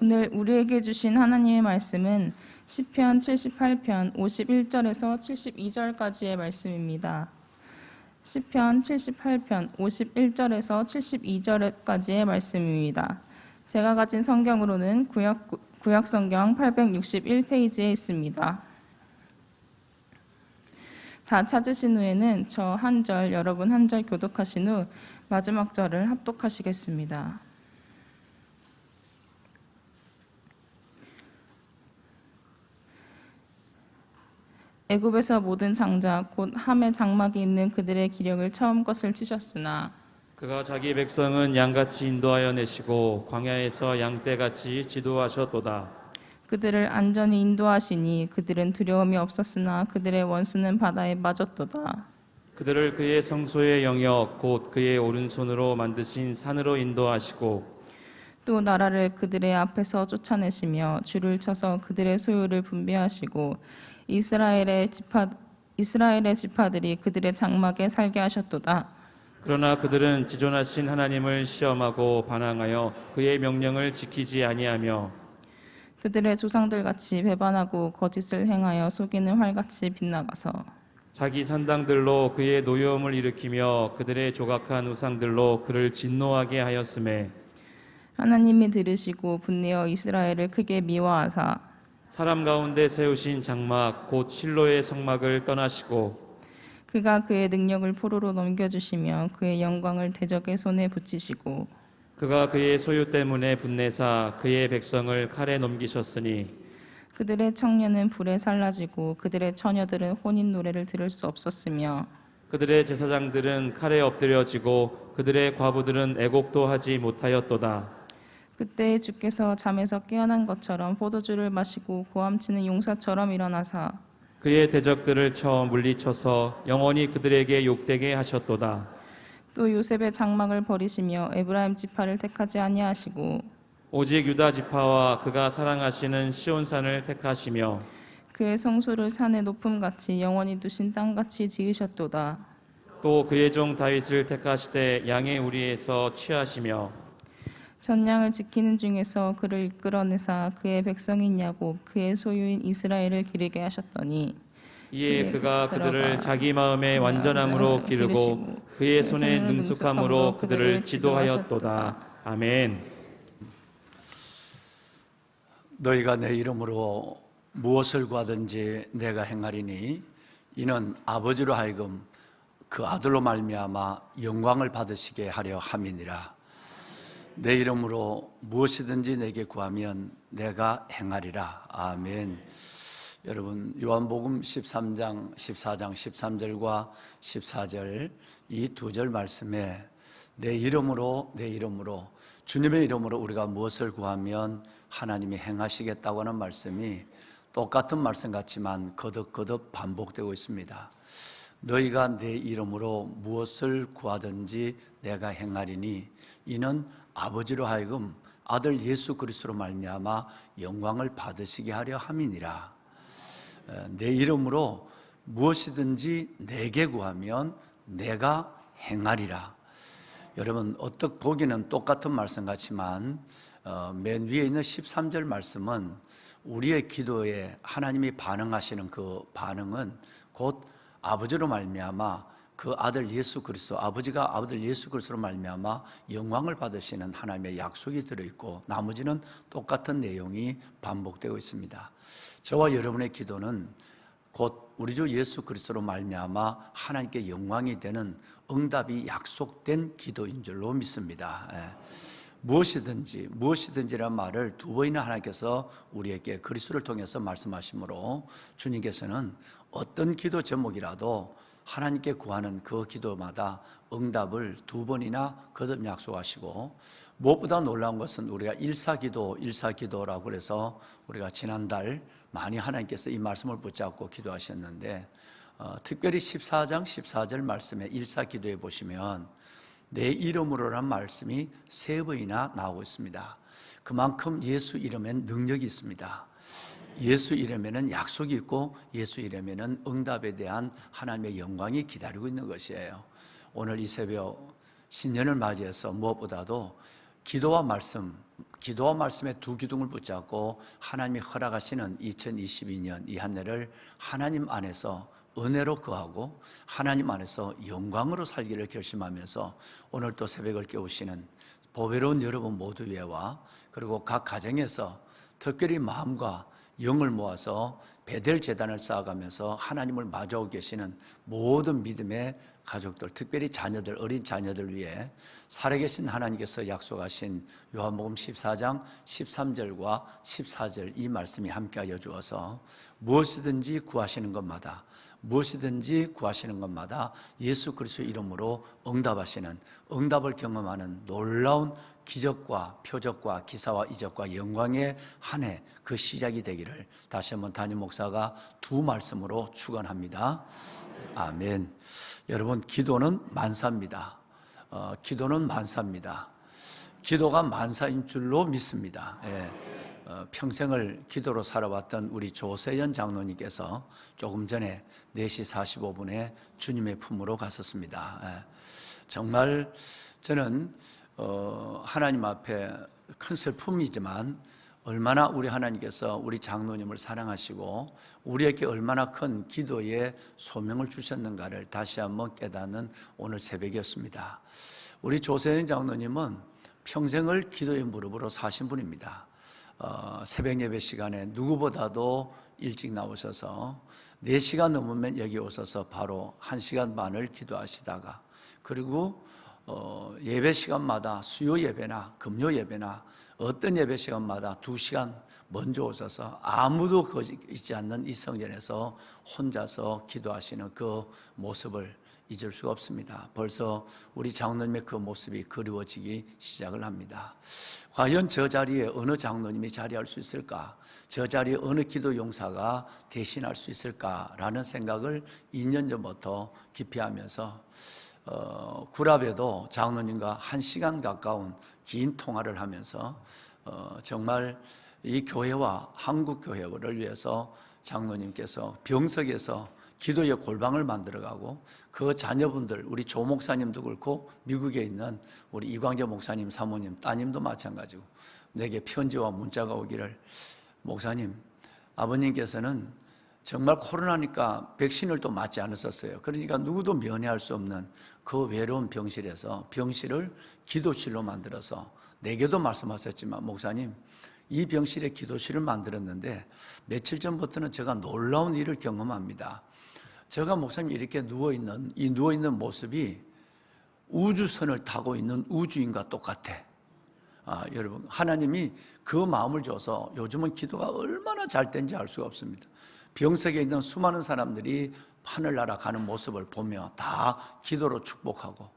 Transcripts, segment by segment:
오늘 우리에게 주신 하나님의 말씀은 시편 78편 51절에서 72절까지의 말씀입니다. 시편 78편 51절에서 72절까지의 말씀입니다. 제가 가진 성경으로는 구약 성경 861페이지에 있습니다. 다 찾으신 후에는 저 한 절, 여러분 한 절 교독하신 후 마지막 절을 합독하시겠습니다. 애굽에서 모든 장자 곧 함에 장막이 있는 그들의 기력을 처음 것을 치셨으나 그가 자기 백성은 양같이 인도하여 내시고 광야에서 양떼같이 지도하셨도다. 그들을 안전히 인도하시니 그들은 두려움이 없었으나 그들의 원수는 바다에 빠졌도다. 그들을 그의 성소의 영역 곧 그의 오른손으로 만드신 산으로 인도하시고 또 나라를 그들의 앞에서 쫓아내시며 줄을 쳐서 그들의 소유를 분배하시고 이스라엘의 지파들이 그들의 장막에 살게 하셨도다. 그러나 그들은 지존하신 하나님을 시험하고 반항하여 그의 명령을 지키지 아니하며 그들의 조상들같이 배반하고 거짓을 행하여 속이는 활같이 빗나가서 자기 산당들로 그의 노여움을 일으키며 그들의 조각한 우상들로 그를 진노하게 하였으매 하나님이 들으시고 분내어 이스라엘을 크게 미워하사 사람 가운데 세우신 장막 곧 실로의 성막을 떠나시고 그가 그의 능력을 포로로 넘겨주시며 그의 영광을 대적의 손에 붙이시고 그가 그의 소유 때문에 분내사 그의 백성을 칼에 넘기셨으니 그들의 청년은 불에 살라지고 그들의 처녀들은 혼인 노래를 들을 수 없었으며 그들의 제사장들은 칼에 엎드려지고 그들의 과부들은 애곡도 하지 못하였도다. 그때 주께서 잠에서 깨어난 것처럼 포도주를 마시고 고함치는 용사처럼 일어나사 그의 대적들을 쳐 물리쳐서 영원히 그들에게 욕되게 하셨도다. 또 요셉의 장막을 버리시며 에브라임 지파를 택하지 아니하시고 오직 유다 지파와 그가 사랑하시는 시온산을 택하시며 그의 성소를 산의 높음같이 영원히 두신 땅같이 지으셨도다. 또 그의 종 다윗을 택하시되 양의 우리에서 취하시며 전량을 지키는 중에서 그를 이끌어내사 그의 백성인 야곱 그의 소유인 이스라엘을 기르게 하셨더니 이에 그가 그들을 자기 마음의 완전함으로 기르고 그의 손의 능숙함으로 그들을 지도하였도다. 아멘. 너희가 내 이름으로 무엇을 구하든지 내가 행하리니 이는 아버지로 하여금 그 아들로 말미암아 영광을 받으시게 하려 함이니라. 내 이름으로 무엇이든지 내게 구하면 내가 행하리라. 아멘. 여러분 요한복음 13장 14장 13절과 14절 이 두 절 말씀에 내 이름으로 주님의 이름으로 우리가 무엇을 구하면 하나님이 행하시겠다고 하는 말씀이 똑같은 말씀 같지만 거듭거듭 반복되고 있습니다. 너희가 내 이름으로 무엇을 구하든지 내가 행하리니 이는 아버지로 하여금 아들 예수 그리스도로 말미암아 영광을 받으시게 하려 함이니라. 내 이름으로 무엇이든지 내게 구하면 내가 행하리라. 여러분 어떻게 보기는 똑같은 말씀 같지만 맨 위에 있는 13절 말씀은 우리의 기도에 하나님이 반응하시는 그 반응은 곧 아버지로 말미암아 그 아들 예수 그리스도 아버지가 아들 예수 그리스도로 말미암아 영광을 받으시는 하나님의 약속이 들어있고 나머지는 똑같은 내용이 반복되고 있습니다. 저와 여러분의 기도는 곧 우리 주 예수 그리스도로 말미암아 하나님께 영광이 되는 응답이 약속된 기도인 줄로 믿습니다. 무엇이든지란 말을 두 번이나 하나님께서 우리에게 그리스도를 통해서 말씀하시므로 주님께서는 어떤 기도 제목이라도 하나님께 구하는 그 기도마다 응답을 두 번이나 거듭 약속하시고 무엇보다 놀라운 것은 우리가 일사기도라고 해서 우리가 지난달 많이 하나님께서 이 말씀을 붙잡고 기도하셨는데 특별히 14장 14절 말씀에 일사기도에 보시면 내 이름으로라는 말씀이 세 번이나 나오고 있습니다. 그만큼 예수 이름엔 능력이 있습니다. 예수 이름에는 약속이 있고 예수 이름에는 응답에 대한 하나님의 영광이 기다리고 있는 것이에요. 오늘 이 새벽 신년을 맞이해서 무엇보다도 기도와 말씀, 기도와 말씀의 두 기둥을 붙잡고 하나님이 허락하시는 2022년 이 한 해를 하나님 안에서 은혜로 거하고 하나님 안에서 영광으로 살기를 결심하면서 오늘 또 새벽을 깨우시는 보배로운 여러분 모두 위에와 그리고 각 가정에서 특별히 마음과 영을 모아서 베델 제단을 쌓아가면서 하나님을 마주하고 계시는 모든 믿음의 가족들, 특별히 자녀들, 어린 자녀들 위해 살아계신 하나님께서 약속하신 요한복음 14장 13절과 14절 이 말씀이 함께하여 주어서 무엇이든지 구하시는 것마다 예수 그리스도의 이름으로 응답하시는, 응답을 경험하는 놀라운 기적과 표적과 기사와 이적과 영광의 한 해 그 시작이 되기를 다시 한번 담임 목사가 두 말씀으로 축원합니다. 아멘. 여러분, 기도는 만사입니다. 기도는 만사입니다. 기도가 만사인 줄로 믿습니다. 평생을 기도로 살아왔던 우리 조세연 장로님께서 조금 전에 4시 45분에 주님의 품으로 갔었습니다. 정말 저는 하나님 앞에 큰 슬픔이지만 얼마나 우리 하나님께서 우리 장로님을 사랑하시고 우리에게 얼마나 큰 기도의 소명을 주셨는가를 다시 한번 깨닫는 오늘 새벽이었습니다. 우리 조세현 장로님은 평생을 기도의 무릎으로 사신 분입니다. 새벽 예배 시간에 누구보다도 일찍 나오셔서 4시간 넘으면 여기 오셔서 바로 1시간 반을 기도하시다가 그리고 예배 시간마다 수요 예배나 금요 예배나 어떤 예배 시간마다 2시간 먼저 오셔서 아무도 있지 않는 이 성전에서 혼자서 기도하시는 그 모습을 잊을 수가 없습니다. 벌써 우리 장로님의 그 모습이 그리워지기 시작을 합니다. 과연 저 자리에 어느 장로님이 자리할 수 있을까? 저 자리에 어느 기도 용사가 대신할 수 있을까라는 생각을 2년 전부터 깊이 하면서 구랍에도 장로님과 1시간 가까운 긴 통화를 하면서 정말 이 교회와 한국 교회를 위해서 장로님께서 병석에서 기도의 골방을 만들어가고 그 자녀분들 우리 조 목사님도 그렇고 미국에 있는 우리 이광재 목사님 사모님 따님도 마찬가지고 내게 편지와 문자가 오기를 목사님 아버님께서는 정말 코로나니까 백신을 또 맞지 않으셨어요. 그러니까 누구도 면회할 수 없는 그 외로운 병실에서 병실을 기도실로 만들어서 내게도 말씀하셨지만 목사님 이 병실에 기도실을 만들었는데 며칠 전부터는 제가 놀라운 일을 경험합니다. 제가 목사님 이렇게 누워있는 이 누워있는 모습이 우주선을 타고 있는 우주인과 똑같아. 여러분 하나님이 그 마음을 줘서 요즘은 기도가 얼마나 잘 된지 알 수가 없습니다. 병석에 있는 수많은 사람들이 하늘나라 가는 모습을 보며 다 기도로 축복하고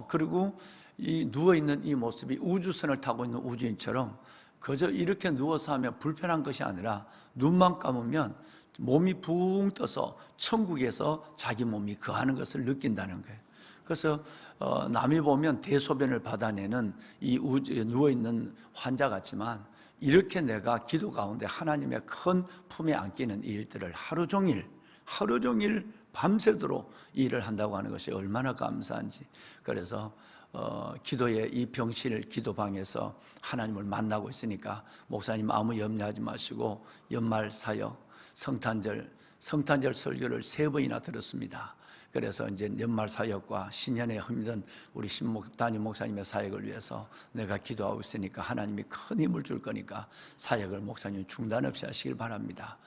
그리고 이 누워있는 이 모습이 우주선을 타고 있는 우주인처럼 그저 이렇게 누워서 하면 불편한 것이 아니라 눈만 감으면 몸이 붕 떠서 천국에서 자기 몸이 거하는 것을 느낀다는 거예요. 그래서 남이 보면 대소변을 받아내는 이 누워있는 환자 같지만 이렇게 내가 기도 가운데 하나님의 큰 품에 안기는 일들을 하루 종일 밤새도록 일을 한다고 하는 것이 얼마나 감사한지. 그래서 기도의 이 병실 기도방에서 하나님을 만나고 있으니까 목사님 아무 염려하지 마시고 연말 사역 성탄절 설교를 3번이나 들었습니다. 그래서 이제 연말 사역과 신년에 힘든 우리 담임 목사님의 사역을 위해서 내가 기도하고 있으니까 하나님이 큰 힘을 줄 거니까 사역을 목사님 중단 없이 하시길 바랍니다.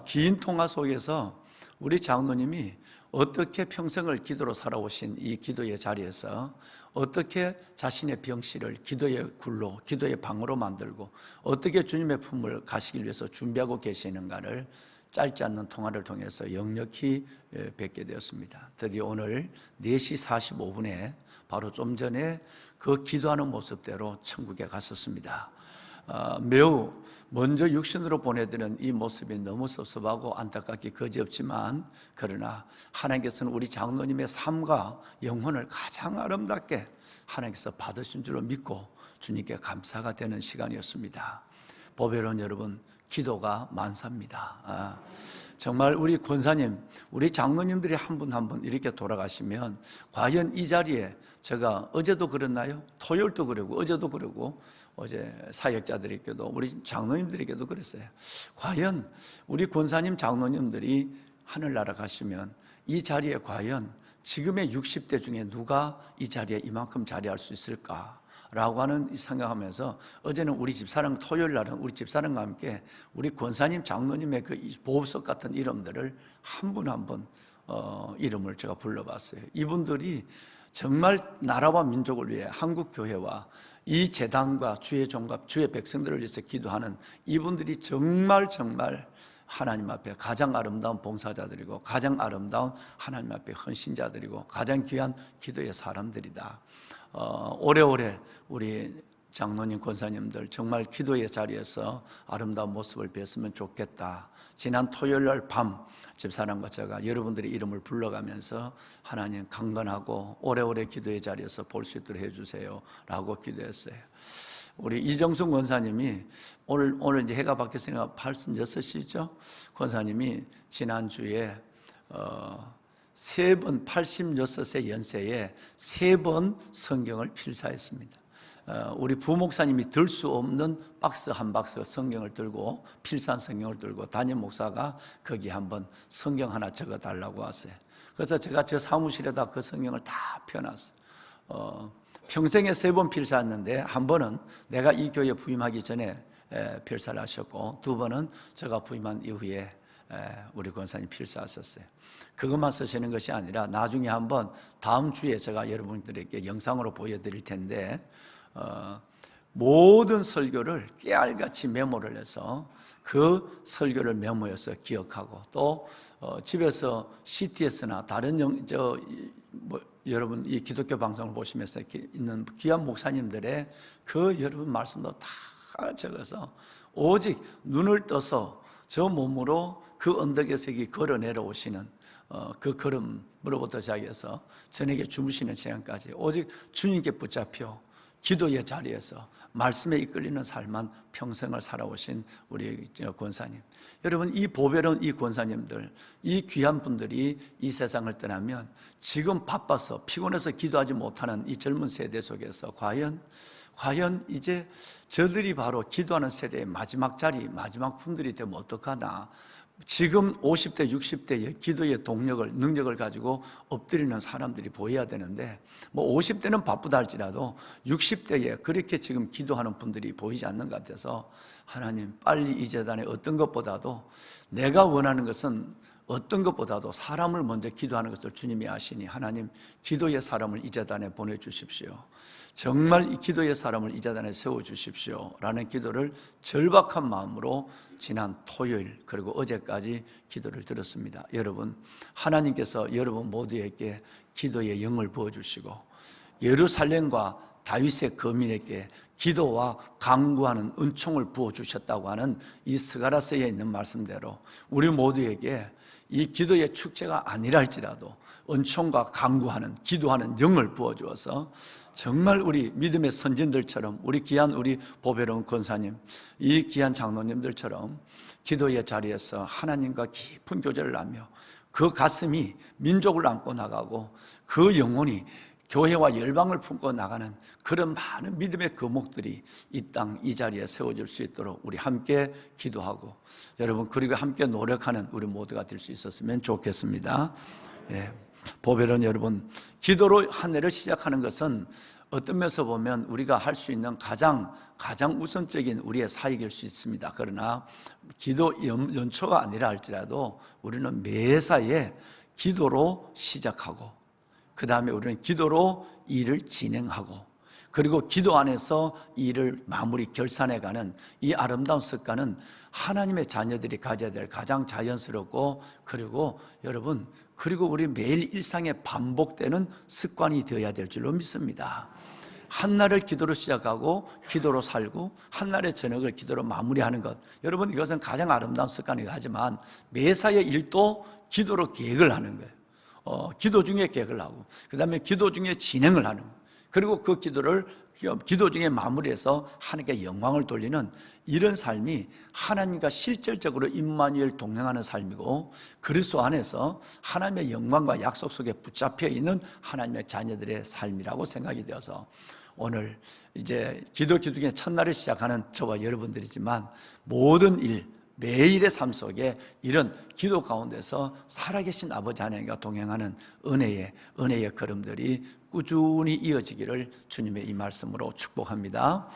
긴 통화 속에서 우리 장로님이 어떻게 평생을 기도로 살아오신 이 기도의 자리에서 어떻게 자신의 병실을 기도의 굴로, 기도의 방으로 만들고 어떻게 주님의 품을 가시기 위해서 준비하고 계시는가를 짧지 않는 통화를 통해서 역력히 뵙게 되었습니다. 드디어 오늘 4시 45분에 바로 좀 전에 그 기도하는 모습대로 천국에 갔었습니다. 매우 먼저 육신으로 보내드리는 이 모습이 너무 섭섭하고 안타깝기 그지없지만 그러나 하나님께서는 우리 장로님의 삶과 영혼을 가장 아름답게 하나님께서 받으신 줄로 믿고 주님께 감사가 되는 시간이었습니다. 보배로운 여러분, 기도가 만사입니다. 정말 우리 권사님, 우리 장로님들이 한 분 한 분 이렇게 돌아가시면 과연 이 자리에 제가 어제도 그랬나요? 토요일도 그러고 어제도 그러고 어제 사역자들에게도 우리 장로님들에게도 그랬어요. 과연 우리 권사님 장로님들이 하늘나라 가시면 이 자리에 과연 지금의 60대 중에 누가 이 자리에 이만큼 자리할 수 있을까? 라고 하는 생각하면서 어제는 우리 집사람, 토요일 날은 우리 집사람과 함께 우리 권사님 장로님의 그 보호석 같은 이름들을 한 분 한 분 이름을 제가 불러봤어요. 이분들이 정말 나라와 민족을 위해 한국 교회와 이 재단과 주의 종갑, 주의 백성들을 위해서 기도하는 이분들이 정말 하나님 앞에 가장 아름다운 봉사자들이고 가장 아름다운 하나님 앞에 헌신자들이고 가장 귀한 기도의 사람들이다. 오래오래 우리 장로님, 권사님들 정말 기도의 자리에서 아름다운 모습을 뵀으면 좋겠다. 지난 토요일 날 밤 집사람과 제가 여러분들의 이름을 불러가면서 하나님 강건하고 오래오래 기도의 자리에서 볼 수 있도록 해주세요 라고 기도했어요. 우리 이정순 권사님이 오늘 이제 해가 바뀌었으니까 86이죠? 권사님이 지난주에 3번 86세 연세에 3번 성경을 필사했습니다. 우리 부목사님이 들 수 없는 박스 한 박스 성경을 들고 필사한 성경을 들고 담임 목사가 거기 한번 성경 하나 적어달라고 왔어요. 그래서 제가 저 사무실에다 그 성경을 다 펴놨어요. 평생에 3번 필사했는데 한 번은 내가 이 교회에 부임하기 전에 필사를 하셨고 2번은 제가 부임한 이후에 우리 권사님 필사하셨어요. 그것만 쓰시는 것이 아니라 나중에 한번 다음 주에 제가 여러분들에게 영상으로 보여드릴 텐데 모든 설교를 깨알같이 메모를 해서 그 설교를 메모해서 기억하고 또 집에서 CTS나 다른 여러분 이 기독교 방송을 보시면서 있는 귀한 목사님들의 그 여러분 말씀도 다 적어서 오직 눈을 떠서 저 몸으로 그 언덕에서 걸어 내려오시는 그 걸음으로부터 시작해서 저녁에 주무시는 시간까지 오직 주님께 붙잡혀 기도의 자리에서 말씀에 이끌리는 삶만 평생을 살아오신 우리 권사님, 여러분 이 보배로운 이 권사님들, 이 귀한 분들이 이 세상을 떠나면 지금 바빠서 피곤해서 기도하지 못하는 이 젊은 세대 속에서 과연 이제 저들이 바로 기도하는 세대의 마지막 자리, 마지막 분들이 되면 어떡하나. 지금 50대, 60대의 기도의 동력을, 능력을 가지고 엎드리는 사람들이 보여야 되는데 50대는 바쁘다 할지라도 60대에 그렇게 지금 기도하는 분들이 보이지 않는 것 같아서 하나님 빨리 이 재단에 어떤 것보다도 내가 원하는 것은 어떤 것보다도 사람을 먼저 기도하는 것을 주님이 아시니 하나님 기도의 사람을 이 재단에 보내주십시오. 정말 이 기도의 사람을 이 재단에 세워주십시오 라는 기도를 절박한 마음으로 지난 토요일 그리고 어제까지 기도를 드렸습니다. 여러분, 하나님께서 여러분 모두에게 기도의 영을 부어주시고 예루살렘과 다윗의 거민에게 기도와 강구하는 은총을 부어주셨다고 하는 이 스가랴서에 있는 말씀대로 우리 모두에게 이 기도의 축제가 아니라 할지라도 은총과 강구하는 기도하는 영을 부어주어서 정말 우리 믿음의 선진들처럼 우리 귀한 우리 보배로운 권사님, 이 귀한 장로님들처럼 기도의 자리에서 하나님과 깊은 교제를 하며 그 가슴이 민족을 안고 나가고 그 영혼이 교회와 열방을 품고 나가는 그런 많은 믿음의 거목들이 이 땅 이 자리에 세워질 수 있도록 우리 함께 기도하고 여러분 그리고 함께 노력하는 우리 모두가 될 수 있었으면 좋겠습니다. 보배로운 여러분, 기도로 한 해를 시작하는 것은 어떤 면에서 보면 우리가 할 수 있는 가장 우선적인 우리의 사역일 수 있습니다. 그러나 기도 연초가 아니라 할지라도 우리는 매사에 기도로 시작하고 그 다음에 우리는 기도로 일을 진행하고 그리고 기도 안에서 일을 마무리 결산해가는 이 아름다운 습관은 하나님의 자녀들이 가져야 될 가장 자연스럽고 그리고 여러분 그리고 우리 매일 일상에 반복되는 습관이 되어야 될 줄로 믿습니다. 한날을 기도로 시작하고 기도로 살고 한날의 저녁을 기도로 마무리하는 것, 여러분 이것은 가장 아름다운 습관이긴 하지만 매사의 일도 기도로 계획을 하는 거예요. 기도 중에 계획을 하고 그 다음에 기도 중에 진행을 하는 거예요. 그리고 그 기도를 기도 중에 마무리해서 하나님께 영광을 돌리는 이런 삶이 하나님과 실질적으로 임마누엘 동행하는 삶이고, 그리스도 안에서 하나님의 영광과 약속 속에 붙잡혀 있는 하나님의 자녀들의 삶이라고 생각이 되어서 오늘 이제 기독교 중에 첫날을 시작하는 저와 여러분들이지만 모든 일, 매일의 삶 속에 이런 기도 가운데서 살아계신 아버지 하나님과 동행하는 은혜의 걸음들이 꾸준히 이어지기를 주님의 이 말씀으로 축복합니다.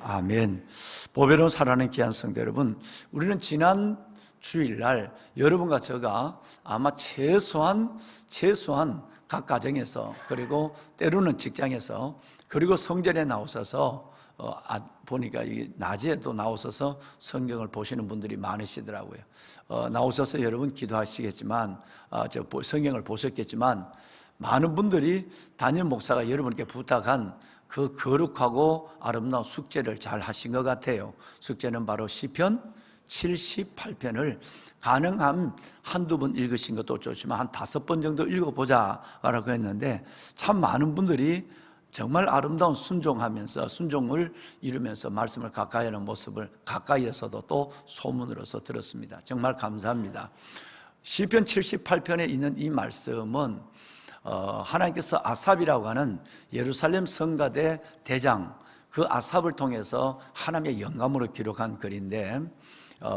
아멘. 보배로운 살아가는 귀한 성도 여러분, 우리는 지난 주일날 여러분과 제가 아마 최소한 각 가정에서, 그리고 때로는 직장에서, 그리고 성전에 나오셔서 보니까 낮에도 나오셔서 성경을 보시는 분들이 많으시더라고요. 나오셔서 여러분 기도하시겠지만, 성경을 보셨겠지만, 많은 분들이 담임 목사가 여러분께 부탁한 그 거룩하고 아름다운 숙제를 잘 하신 것 같아요. 숙제는 바로 시편 78편을 가능한 한두 번 읽으신 것도 좋지만 한 5번 정도 읽어보자 라고 했는데, 참 많은 분들이 정말 아름다운 순종을 이루면서 말씀을 가까이 하는 모습을 가까이에서도 또 소문으로서 들었습니다. 정말 감사합니다. 시편 78편에 있는 이 말씀은 하나님께서 아삽이라고 하는 예루살렘 성가대 대장, 그 아삽을 통해서 하나님의 영감으로 기록한 글인데,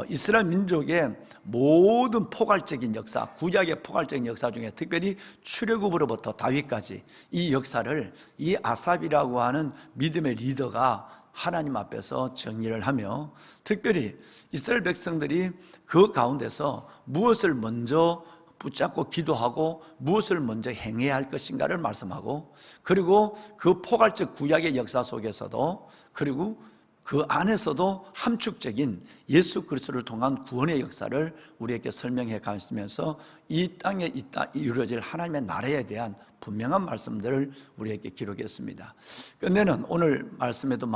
이스라엘 민족의 모든 포괄적인 역사, 구약의 포괄적인 역사 중에 특별히 출애굽으로부터 다윗까지 이 역사를 이 아삽이라고 하는 믿음의 리더가 하나님 앞에서 정리를 하며, 특별히 이스라엘 백성들이 그 가운데서 무엇을 먼저 붙잡고 기도하고 무엇을 먼저 행해야 할 것인가를 말씀하고, 그리고 그 포괄적 구약의 역사 속에서도, 그리고 그 안에서도 함축적인 예수 그리스도를 통한 구원의 역사를 우리에게 설명해 가시면서 이 땅에 이루어질 하나님의 나라에 대한 분명한 말씀들을 우리에게 기록했습니다. 끝내는 오늘 말씀에도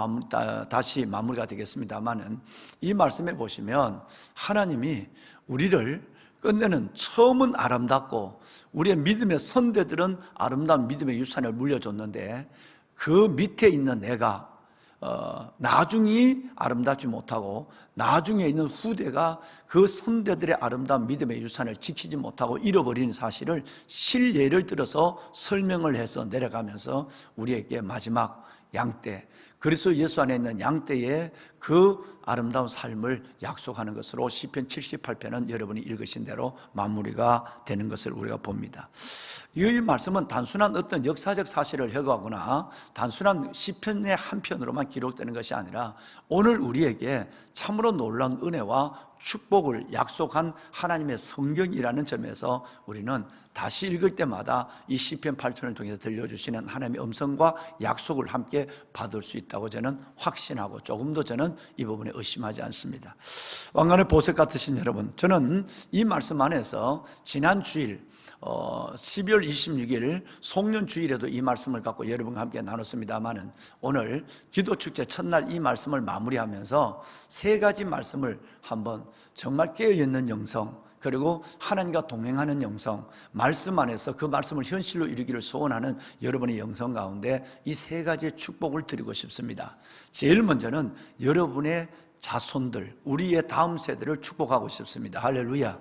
다시 마무리가 되겠습니다만은, 이 말씀에 보시면 하나님이 우리를 끝내는 처음은 아름답고 우리의 믿음의 선대들은 아름다운 믿음의 유산을 물려줬는데, 그 밑에 있는 내가 나중이 아름답지 못하고 나중에 있는 후대가 그 선대들의 아름다운 믿음의 유산을 지키지 못하고 잃어버리는 사실을 실예를 들어서 설명을 해서 내려가면서 우리에게 마지막 양떼, 그리스도 예수 안에 있는 양떼의 그 아름다운 삶을 약속하는 것으로 시편 78편은 여러분이 읽으신 대로 마무리가 되는 것을 우리가 봅니다. 이 말씀은 단순한 어떤 역사적 사실을 회고하거나 단순한 시편의 한 편으로만 기록되는 것이 아니라 오늘 우리에게 참으로 놀라운 은혜와 축복을 약속한 하나님의 성경이라는 점에서 우리는 다시 읽을 때마다 이 시편 8편을 통해서 들려주시는 하나님의 음성과 약속을 함께 받을 수 있다고 저는 확신하고 조금도 저는 이 부분에 의심하지 않습니다. 왕관의 보석 같으신 여러분, 저는 이 말씀 안에서 지난 주일 12월 26일 송년주일에도 이 말씀을 갖고 여러분과 함께 나눴습니다마는, 오늘 기도축제 첫날 이 말씀을 마무리하면서 3가지 말씀을 한번 정말 깨어있는 영성, 그리고 하나님과 동행하는 영성, 말씀 안에서 그 말씀을 현실로 이루기를 소원하는 여러분의 영성 가운데 이 3가지의 축복을 드리고 싶습니다. 제일 먼저는 여러분의 자손들, 우리의 다음 세대를 축복하고 싶습니다. 할렐루야.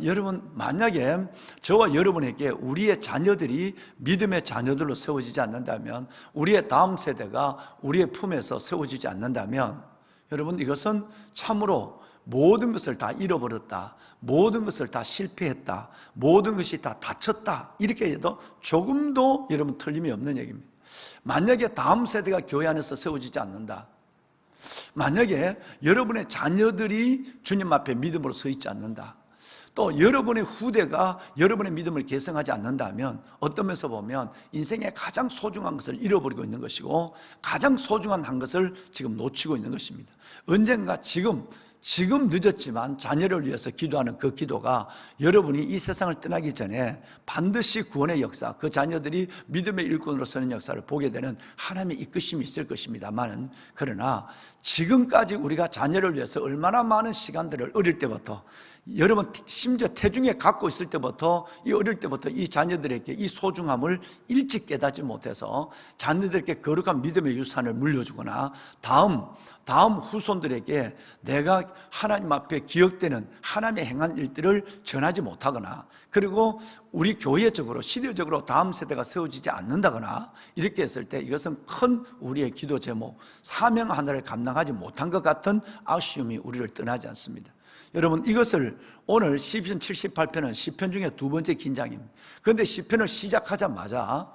여러분, 만약에 저와 여러분에게 우리의 자녀들이 믿음의 자녀들로 세워지지 않는다면, 우리의 다음 세대가 우리의 품에서 세워지지 않는다면, 여러분, 이것은 참으로 모든 것을 다 잃어버렸다, 모든 것을 다 실패했다, 모든 것이 다 다쳤다, 이렇게 해도 조금도 여러분 틀림이 없는 얘기입니다. 만약에 다음 세대가 교회 안에서 세워지지 않는다, 만약에 여러분의 자녀들이 주님 앞에 믿음으로 서 있지 않는다, 또 여러분의 후대가 여러분의 믿음을 계승하지 않는다면 어떤 면에서 보면 인생의 가장 소중한 것을 잃어버리고 있는 것이고, 가장 소중한 한 것을 지금 놓치고 있는 것입니다. 언젠가 지금 지금 늦었지만 자녀를 위해서 기도하는 그 기도가 여러분이 이 세상을 떠나기 전에 반드시 구원의 역사, 그 자녀들이 믿음의 일꾼으로 서는 역사를 보게 되는 하나님의 이끄심이 있을 것입니다만, 그러나 지금까지 우리가 자녀를 위해서 얼마나 많은 시간들을 어릴 때부터, 여러분 심지어 태중에 갖고 있을 때부터, 이 어릴 때부터 이 자녀들에게 이 소중함을 일찍 깨닫지 못해서 자녀들에게 거룩한 믿음의 유산을 물려주거나 다음 후손들에게 내가 하나님 앞에 기억되는 하나님의 행한 일들을 전하지 못하거나, 그리고 우리 교회적으로 시대적으로 다음 세대가 세워지지 않는다거나 이렇게 했을 때 이것은 큰 우리의 기도 제목, 사명 하나를 감당하지 못한 것 같은 아쉬움이 우리를 떠나지 않습니다. 여러분, 이것을 오늘 시편 78편은 시편 중에 두 번째 긴장입니다. 그런데 시편을 시작하자마자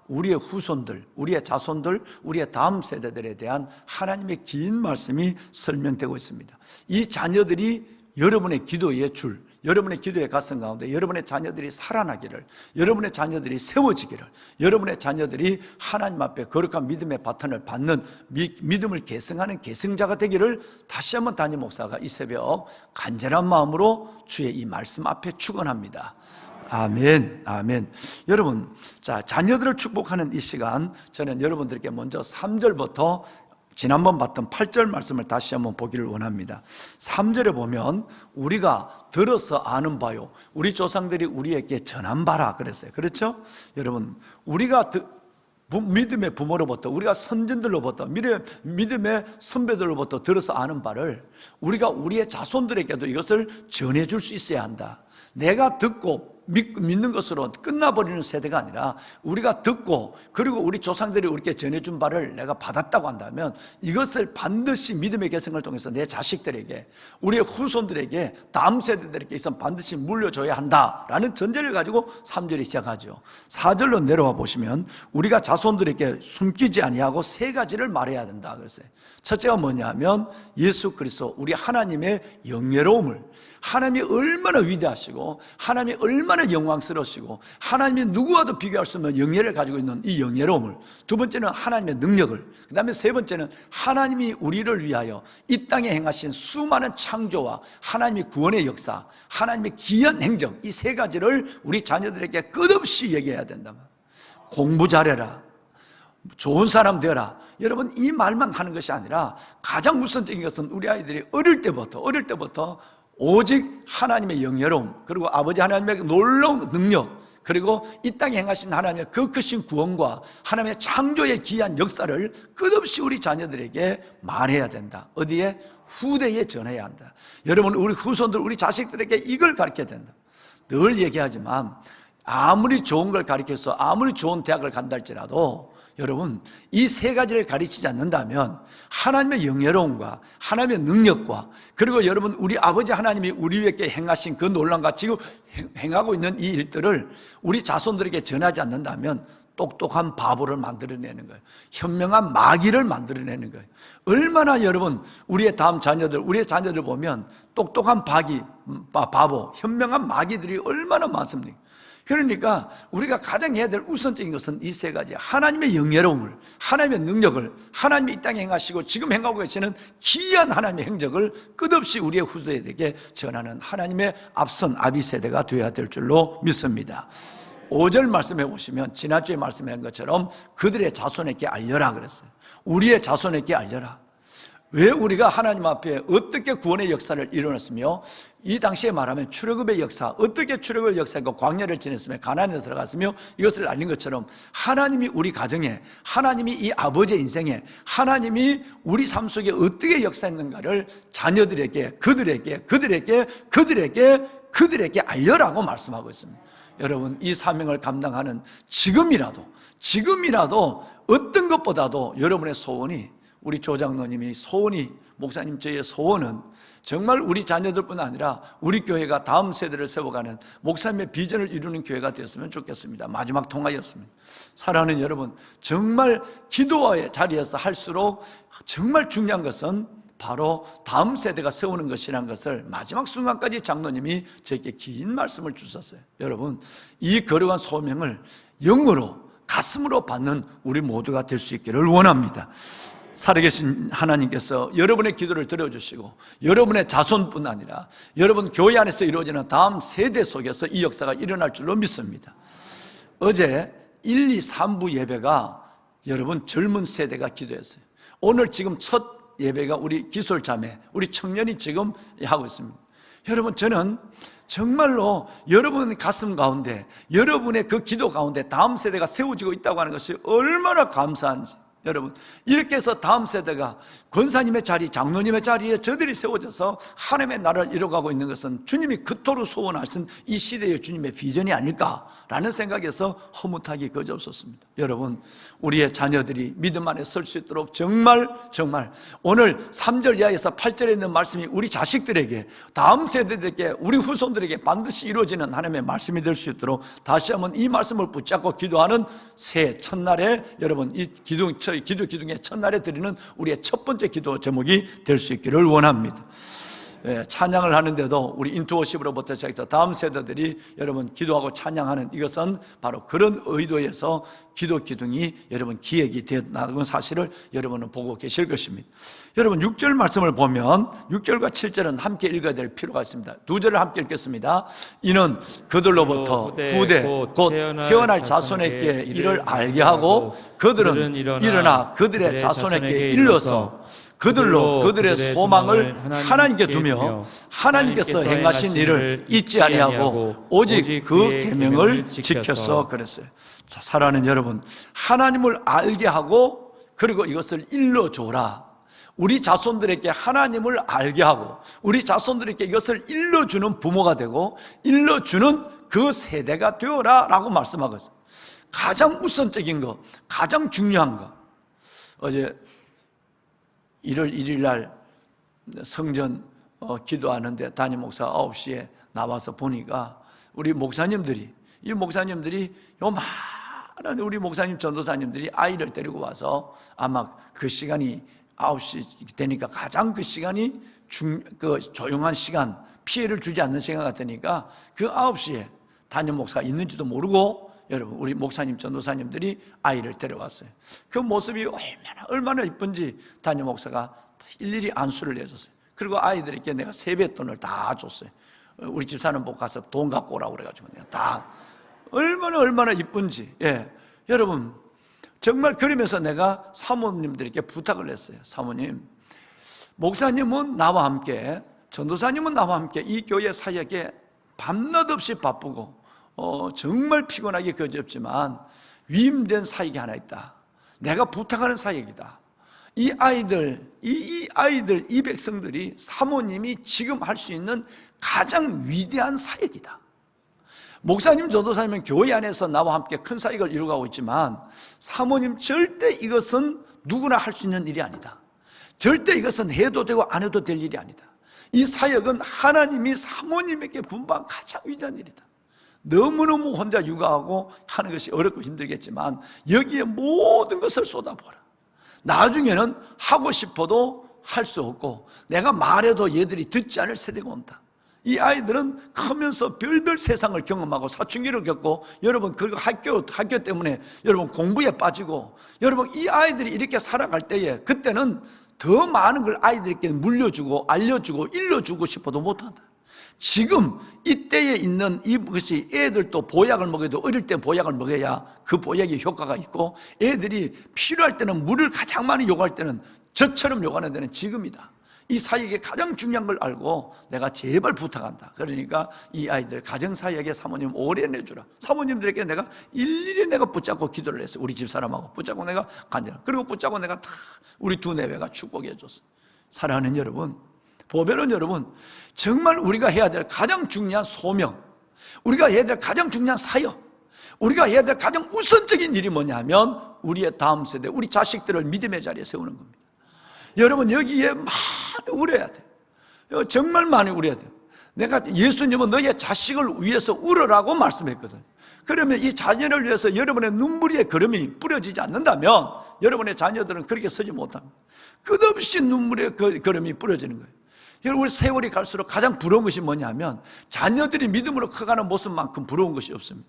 우리의 후손들, 우리의 자손들, 우리의 다음 세대들에 대한 하나님의 긴 말씀이 설명되고 있습니다. 이 자녀들이 여러분의 기도의 줄, 여러분의 기도의 가슴 가운데 여러분의 자녀들이 살아나기를, 여러분의 자녀들이 세워지기를, 여러분의 자녀들이 하나님 앞에 거룩한 믿음의 바탕을 받는 믿음을 계승하는 계승자가 되기를 다시 한번 담임 목사가 이 새벽 간절한 마음으로 주의 이 말씀 앞에 축원합니다. 아멘, 아멘. 여러분, 자, 자녀들을 축복하는 이 시간, 저는 여러분들께 먼저 3절부터 지난번 봤던 8절 말씀을 다시 한번 보기를 원합니다. 3절에 보면 우리가 들어서 아는 바요, 우리 조상들이 우리에게 전한 바라 그랬어요. 그렇죠? 여러분, 우리가 믿음의 부모로부터, 우리가 선진들로부터, 믿음의 선배들로부터 들어서 아는 바를 우리가 우리의 자손들에게도 이것을 전해줄 수 있어야 한다. 내가 듣고 믿는 것으로 끝나버리는 세대가 아니라 우리가 듣고, 그리고 우리 조상들이 우리에게 전해준 바를 내가 받았다고 한다면 이것을 반드시 믿음의 계승을 통해서 내 자식들에게, 우리의 후손들에게, 다음 세대들에게 있어 반드시 물려줘야 한다라는 전제를 가지고 3절이 시작하죠. 4절로 내려와 보시면 우리가 자손들에게 숨기지 아니하고 세 가지를 말해야 된다 그랬어요. 첫째가 뭐냐면 예수 그리스도, 우리 하나님의 영예로움을, 하나님이 얼마나 위대하시고 하나님이 얼마나 영광스러우시고 하나님이 누구와도 비교할 수 없는 영예를 가지고 있는 이 영예로움을, 두 번째는 하나님의 능력을, 그 다음에 세 번째는 하나님이 우리를 위하여 이 땅에 행하신 수많은 창조와 하나님의 구원의 역사, 하나님의 기이한 행정, 이 세 가지를 우리 자녀들에게 끝없이 얘기해야 된다. 공부 잘해라, 좋은 사람 되어라. 여러분, 이 말만 하는 것이 아니라 가장 우선적인 것은 우리 아이들이 어릴 때부터 오직 하나님의 영예로움, 그리고 아버지 하나님의 놀라운 능력, 그리고 이 땅에 행하신 하나님의 그 크신 구원과 하나님의 창조의 기이한 역사를 끝없이 우리 자녀들에게 말해야 된다. 어디에? 후대에 전해야 한다. 여러분, 우리 후손들, 우리 자식들에게 이걸 가르쳐야 된다. 늘 얘기하지만 아무리 좋은 걸 가르쳐서 아무리 좋은 대학을 간다 할지라도 여러분, 이 세 가지를 가르치지 않는다면 하나님의 영예로움과 하나님의 능력과, 그리고 여러분 우리 아버지 하나님이 우리에게 행하신 그 놀라움과 지금 행하고 있는 이 일들을 우리 자손들에게 전하지 않는다면 똑똑한 바보를 만들어내는 거예요. 현명한 마귀를 만들어내는 거예요. 얼마나 여러분 우리의 다음 자녀들, 우리의 자녀들 보면 똑똑한 바보, 현명한 마귀들이 얼마나 많습니까? 그러니까 우리가 가장 해야 될 우선적인 것은 이 세 가지, 하나님의 영예로움을, 하나님의 능력을, 하나님이 이 땅에 행하시고 지금 행하고 계시는 기이한 하나님의 행적을 끝없이 우리의 후대에게 전하는 하나님의 앞선 아비 세대가 되어야 될 줄로 믿습니다. 5절 말씀해 보시면 지난주에 말씀한 것처럼 그들의 자손에게 알려라 그랬어요. 우리의 자손에게 알려라. 왜 우리가 하나님 앞에 어떻게 구원의 역사를 이뤄냈으며, 이 당시에 말하면 출애굽의 역사, 어떻게 출애굽의 역사가 광야를 지냈으며 가나안에 들어갔으며 이것을 알린 것처럼 하나님이 우리 가정에, 하나님이 이 아버지의 인생에, 하나님이 우리 삶 속에 어떻게 역사했는가를 자녀들에게, 그들에게 알려라고 말씀하고 있습니다. 여러분, 이 사명을 감당하는 지금이라도 어떤 것보다도 여러분의 소원이, 우리 조장로님이 소원이, 목사님 저의 소원은 정말 우리 자녀들뿐 아니라 우리 교회가 다음 세대를 세워가는 목사님의 비전을 이루는 교회가 되었으면 좋겠습니다. 마지막 통화였습니다. 사랑하는 여러분, 정말 기도의 자리에서 할수록 정말 중요한 것은 바로 다음 세대가 세우는 것이라는 것을 마지막 순간까지 장로님이 저에게 긴 말씀을 주셨어요. 여러분, 이 거룩한 소명을 영으로, 가슴으로 받는 우리 모두가 될 수 있기를 원합니다. 살아계신 하나님께서 여러분의 기도를 들어주시고 여러분의 자손뿐 아니라 여러분 교회 안에서 이루어지는 다음 세대 속에서 이 역사가 일어날 줄로 믿습니다. 어제 1, 2, 3부 예배가 여러분 젊은 세대가 기도했어요. 오늘 지금 첫 예배가 우리 기술자매, 우리 청년이 지금 하고 있습니다. 여러분, 저는 정말로 여러분 가슴 가운데, 여러분의 그 기도 가운데 다음 세대가 세워지고 있다고 하는 것이 얼마나 감사한지. 여러분, 이렇게 해서 다음 세대가 권사님의 자리, 장로님의 자리에 저들이 세워져서 하나님의 나라를 이뤄가고 있는 것은 주님이 그토록 소원하신 이 시대의 주님의 비전이 아닐까라는 생각에서 허무하기 그지없었습니다. 여러분, 우리의 자녀들이 믿음 안에 설 수 있도록 정말 오늘 3절 이하에서 8절에 있는 말씀이 우리 자식들에게, 다음 세대들에게, 우리 후손들에게 반드시 이루어지는 하나님의 말씀이 될 수 있도록 다시 한번 이 말씀을 붙잡고 기도하는 새 첫날에 여러분 이 기둥의 첫날에 드리는 우리의 첫 번째 기도 제목이 될 수 있기를 원합니다. 찬양을 하는데도 우리 인투워십으로부터 시작해서 다음 세대들이 여러분 기도하고 찬양하는 이것은 바로 그런 의도에서 기도 기둥이 여러분 기획이 되었다는 사실을 여러분은 보고 계실 것입니다. 여러분 6절 말씀을 보면 6절과 7절은 함께 읽어야 될 필요가 있습니다. 2절을 함께 읽겠습니다. 이는 그들로부터 후대 곧 태어날 자손에게 이를 알게 하고 그들은 일어나 그들의 자손에게 일러서 그들로 그들의 소망을 하나님께 두며 하나님께서 행하신 일을 잊지 아니하고 오직 그 계명을 지켜서 그랬어요. 자, 사랑하는 여러분, 하나님을 알게 하고 그리고 이것을 일러줘라. 우리 자손들에게 하나님을 알게 하고 우리 자손들에게 이것을 일러주는 부모가 되고 일러주는 그 세대가 되어라 라고 말씀하고 있어요. 가장 우선적인 거, 가장 중요한 거. 어제 1월 1일 날 성전 기도하는데 담임 목사 9시에 나와서 보니까 우리 목사님들이 요 많은 우리 목사님 전도사님들이 아이를 데리고 와서 아마 그 시간이 9시 되니까 가장 그 시간이 그 조용한 시간, 피해를 주지 않는 시간 같으니까 그 9시에 담임 목사가 있는지도 모르고 여러분 우리 목사님 전도사님들이 아이를 데려왔어요. 그 모습이 얼마나 이쁜지 담임 목사가 일일이 안수를 해줬어요. 그리고 아이들에게 내가 세뱃돈을 다 줬어요. 우리 집사는 못 가서 돈 갖고 오라고 그래가지고 내가 다 얼마나 이쁜지. 여러분 정말 그러면서 내가 사모님들에게 부탁을 했어요. 사모님, 목사님은 나와 함께, 전도사님은 나와 함께 이 교회 사역에 밤낮 없이 바쁘고 정말 피곤하기 그지없지만 위임된 사역이 하나 있다. 내가 부탁하는 사역이다. 이 아이들, 이 백성들이 사모님이 지금 할 수 있는 가장 위대한 사역이다. 목사님, 전도사님은 교회 안에서 나와 함께 큰 사역을 이루어가고 있지만 사모님 절대 이것은 누구나 할 수 있는 일이 아니다. 절대 이것은 해도 되고 안 해도 될 일이 아니다. 이 사역은 하나님이 사모님에게 분부한 가장 위대한 일이다. 너무너무 혼자 육아하고 하는 것이 어렵고 힘들겠지만 여기에 모든 것을 쏟아부어라. 나중에는 하고 싶어도 할 수 없고 내가 말해도 얘들이 듣지 않을 세대가 온다. 이 아이들은 크면서 별별 세상을 경험하고 사춘기를 겪고 여러분 그리고 학교 때문에 여러분 공부에 빠지고 여러분 이 아이들이 이렇게 살아갈 때에 그때는 더 많은 걸 아이들에게 물려주고 알려주고 일러주고 싶어도 못한다. 지금 이때에 있는 이것이 애들도 보약을 먹어도 어릴 때 보약을 먹어야 그 보약의 효과가 있고 애들이 필요할 때는 물을 가장 많이 요구할 때는 저처럼 요구하는 데는 지금이다. 이 사역의 가장 중요한 걸 알고 내가 제발 부탁한다. 그러니까 이 아이들 가정사역에 사모님 오래 내주라. 사모님들에게 내가 일일이 내가 붙잡고 기도를 했어요. 우리 집사람하고 붙잡고 내가 간절. 그리고 붙잡고 내가 다 우리 두 내외가 축복해 줬어요. 사랑하는 여러분, 보배는 여러분, 정말 우리가 해야 될 가장 중요한 소명, 우리가 해야 될 가장 중요한 사역, 우리가 해야 될 가장 우선적인 일이 뭐냐면 우리의 다음 세대, 우리 자식들을 믿음의 자리에 세우는 겁니다. 여러분 여기에 많이 울어야 돼요. 정말 많이 울어야 돼요. 내가 예수님은 너의 자식을 위해서 울으라고 말씀했거든. 그러면 이 자녀를 위해서 여러분의 눈물의 걸음이 뿌려지지 않는다면 여러분의 자녀들은 그렇게 서지 못합니다. 끝없이 눈물의 걸음이 뿌려지는 거예요. 여러분 세월이 갈수록 가장 부러운 것이 뭐냐면 자녀들이 믿음으로 커가는 모습만큼 부러운 것이 없습니다.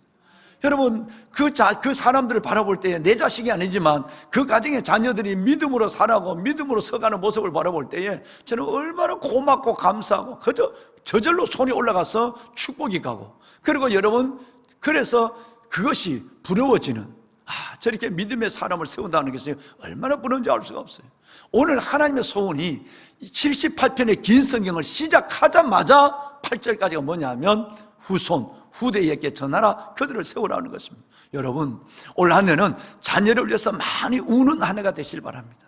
여러분 그 사람들을 바라볼 때에 내 자식이 아니지만 그 가정의 자녀들이 믿음으로 살아가고 믿음으로 서가는 모습을 바라볼 때에 저는 얼마나 고맙고 감사하고 그저 저절로 손이 올라가서 축복이 가고, 그리고 여러분 그래서 그것이 부러워지는, 저렇게 믿음의 사람을 세운다는 것이 얼마나 부러운지 알 수가 없어요. 오늘 하나님의 소원이 78편의 긴 성경을 시작하자마자 8절까지가 뭐냐면 후대에게 전하라, 그들을 세우라는 것입니다. 여러분 올 한 해는 자녀를 위해서 많이 우는 한 해가 되시길 바랍니다.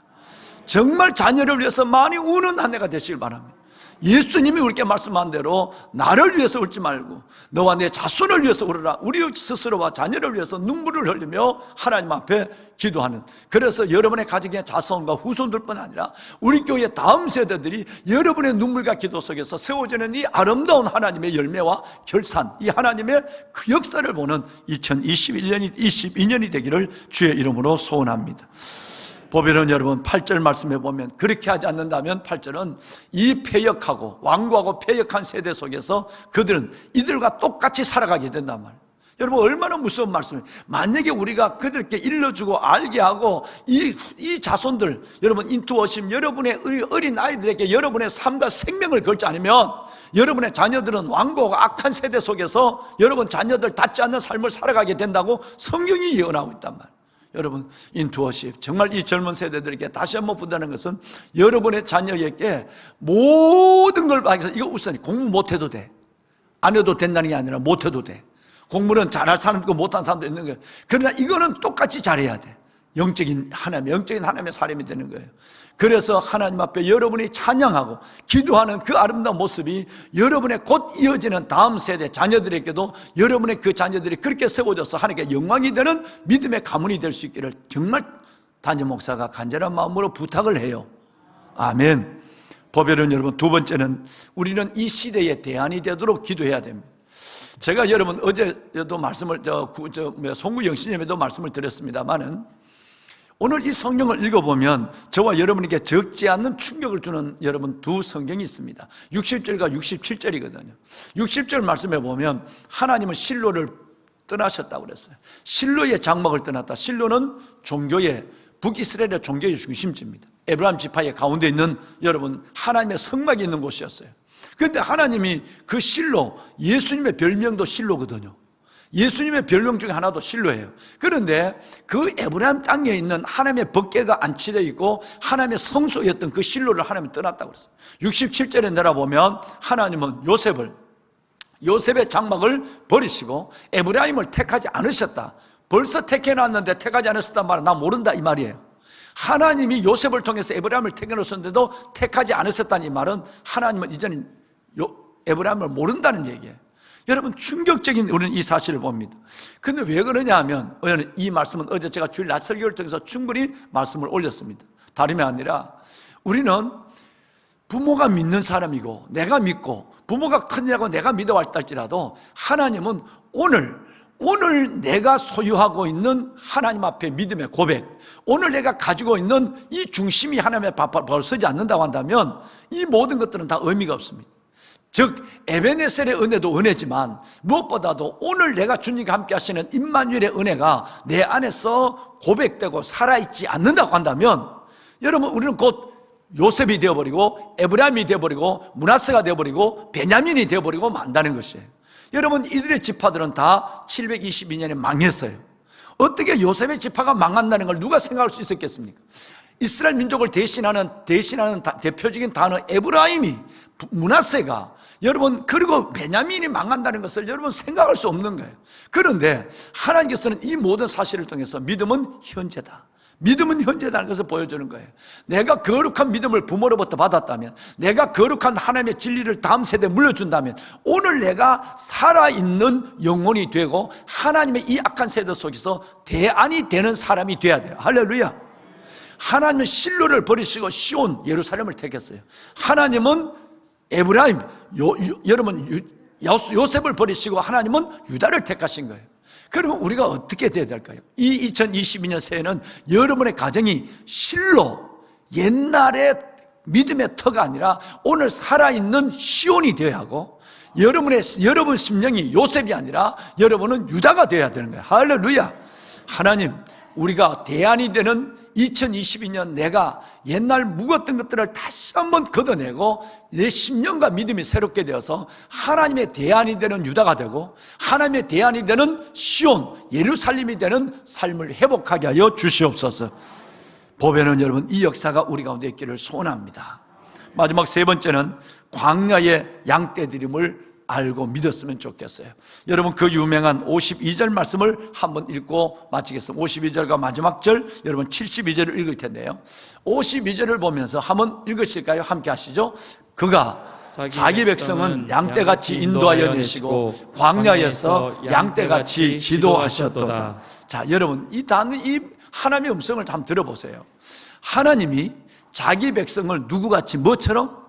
정말 자녀를 위해서 많이 우는 한 해가 되시길 바랍니다. 예수님이 우리에게 말씀한 대로 나를 위해서 울지 말고 너와 내 자손을 위해서 울어라. 우리 스스로와 자녀를 위해서 눈물을 흘리며 하나님 앞에 기도하는, 그래서 여러분의 가정의 자손과 후손들뿐 아니라 우리 교회 다음 세대들이 여러분의 눈물과 기도 속에서 세워지는 이 아름다운 하나님의 열매와 결산, 이 하나님의 그 역사를 보는 2022년이 되기를 주의 이름으로 소원합니다. 보배는 여러분 8절 말씀해 보면 그렇게 하지 않는다면 8절은 이 패역하고 완고하고 패역한 세대 속에서 그들은 이들과 똑같이 살아가게 된단 말이에요. 여러분 얼마나 무서운 말씀이에요. 만약에 우리가 그들께 일러주고 알게 하고 이 자손들, 여러분 인투어십, 여러분의 어린 아이들에게 여러분의 삶과 생명을 걸지 않으면 여러분의 자녀들은 완고하고 악한 세대 속에서 여러분 자녀들 닿지 않는 삶을 살아가게 된다고 성경이 예언하고 있단 말이에요. 여러분 인투어십, 정말 이 젊은 세대들에게 다시 한번 부탁하는 것은 여러분의 자녀에게 모든 걸 봐서, 이거 우선 공부 못해도 돼, 안 해도 된다는 게 아니라 못해도 돼. 공부는 잘할 사람도 있고 못한 사람도 있는 거예요. 그러나 이거는 똑같이 잘해야 돼. 영적인 하나님의 사람이 되는 거예요. 그래서 하나님 앞에 여러분이 찬양하고 기도하는 그 아름다운 모습이 여러분의 곧 이어지는 다음 세대 자녀들에게도 여러분의 그 자녀들이 그렇게 세워져서 하나님께 영광이 되는 믿음의 가문이 될 수 있기를 정말 담임 목사가 간절한 마음으로 부탁을 해요. 아멘. 보배는 여러분, 두 번째는 우리는 이 시대의 대안이 되도록 기도해야 됩니다. 제가 여러분 어제도 말씀을 송구영 신님에도 말씀을 드렸습니다만은 오늘 이 성경을 읽어보면 저와 여러분에게 적지 않는 충격을 주는 여러분 두 성경이 있습니다. 60절과 67절이거든요. 60절 말씀해 보면 하나님은 실로를 떠나셨다고 그랬어요. 실로의 장막을 떠났다. 실로는 종교의, 북이스라엘의 종교의 중심지입니다. 에브라임 지파의 가운데 있는 여러분 하나님의 성막이 있는 곳이었어요. 그런데 하나님이 그 실로, 예수님의 별명도 실로거든요. 예수님의 별명 중에 하나도 실로예요. 그런데 그 에브라임 땅에 있는 하나님의 법궤가 안치되어 있고 하나님의 성소였던 그 실로를 하나님이 떠났다고 그랬어요. 67절에 내려보면 하나님은 요셉의 장막을 버리시고 에브라임을 택하지 않으셨다. 벌써 택해놨는데 택하지 않으셨단 말은 나 모른다 이 말이에요. 하나님이 요셉을 통해서 에브라임을 택해놓으셨는데도 택하지 않으셨다는 이 말은 하나님은 이제는 에브라임을 모른다는 얘기예요. 여러분 충격적인 우리는 이 사실을 봅니다. 근데 왜 그러냐 하면 이 말씀은 어제 제가 주일 낮 설교를 통해서 충분히 말씀을 올렸습니다. 다름이 아니라 우리는 부모가 믿는 사람이고 내가 믿고 부모가 큰일하고 내가 믿어왔다 할지라도 하나님은 오늘 내가 소유하고 있는 하나님 앞에 믿음의 고백, 오늘 내가 가지고 있는 이 중심이 하나님의 앞에 서지 않는다고 한다면 이 모든 것들은 다 의미가 없습니다. 즉 에베네셀의 은혜도 은혜지만 무엇보다도 오늘 내가 주님과 함께 하시는 임마누엘의 은혜가 내 안에서 고백되고 살아있지 않는다고 한다면 여러분 우리는 곧 요셉이 되어버리고 에브라임이 되어버리고 므낫세가 되어버리고 베냐민이 되어버리고 만다는 것이에요. 여러분 이들의 지파들은 다 722년에 망했어요. 어떻게 요셉의 지파가 망한다는 걸 누가 생각할 수 있었겠습니까? 이스라엘 민족을 대신하는 대표적인 단어 에브라임이, 므낫세가, 여러분 그리고 베냐민이 망한다는 것을 여러분 생각할 수 없는 거예요. 그런데 하나님께서는 이 모든 사실을 통해서 믿음은 현재다, 믿음은 현재다는 것을 보여주는 거예요. 내가 거룩한 믿음을 부모로부터 받았다면, 내가 거룩한 하나님의 진리를 다음 세대에 물려준다면 오늘 내가 살아있는 영혼이 되고 하나님의 이 악한 세대 속에서 대안이 되는 사람이 돼야 돼요. 할렐루야. 하나님은 실로를 버리시고 시온 예루살렘을 택했어요. 하나님은 에브라임, 여러분 요셉을 버리시고 하나님은 유다를 택하신 거예요. 그러면 우리가 어떻게 돼야 될까요? 이 2022년 새해는 여러분의 가정이 실로, 옛날의 믿음의 터가 아니라 오늘 살아있는 시온이 되어야 하고, 여러분 심령이 요셉이 아니라 여러분은 유다가 되어야 되는 거예요. 할렐루야. 하나님, 우리가 대안이 되는 2022년 내가 옛날 묵었던 것들을 다시 한번 걷어내고 내 심령과 믿음이 새롭게 되어서 하나님의 대안이 되는 유다가 되고 하나님의 대안이 되는 시온 예루살렘이 되는 삶을 회복하게 하여 주시옵소서. 보배는 여러분, 이 역사가 우리 가운데 있기를 소원합니다. 마지막 세 번째는 광야의 양떼드림을 알고 믿었으면 좋겠어요. 여러분, 그 유명한 52절 말씀을 한번 읽고 마치겠습니다. 52절과 마지막 절, 여러분 72절을 읽을 텐데요, 52절을 보면서 한번 읽으실까요? 함께 하시죠. 그가 자기 백성은 양떼같이 인도하여 내시고 광야에서 양떼같이 지도하셨도다. 자, 여러분, 이 하나님의 음성을 한번 들어보세요. 하나님이 자기 백성을 누구같이 뭐처럼?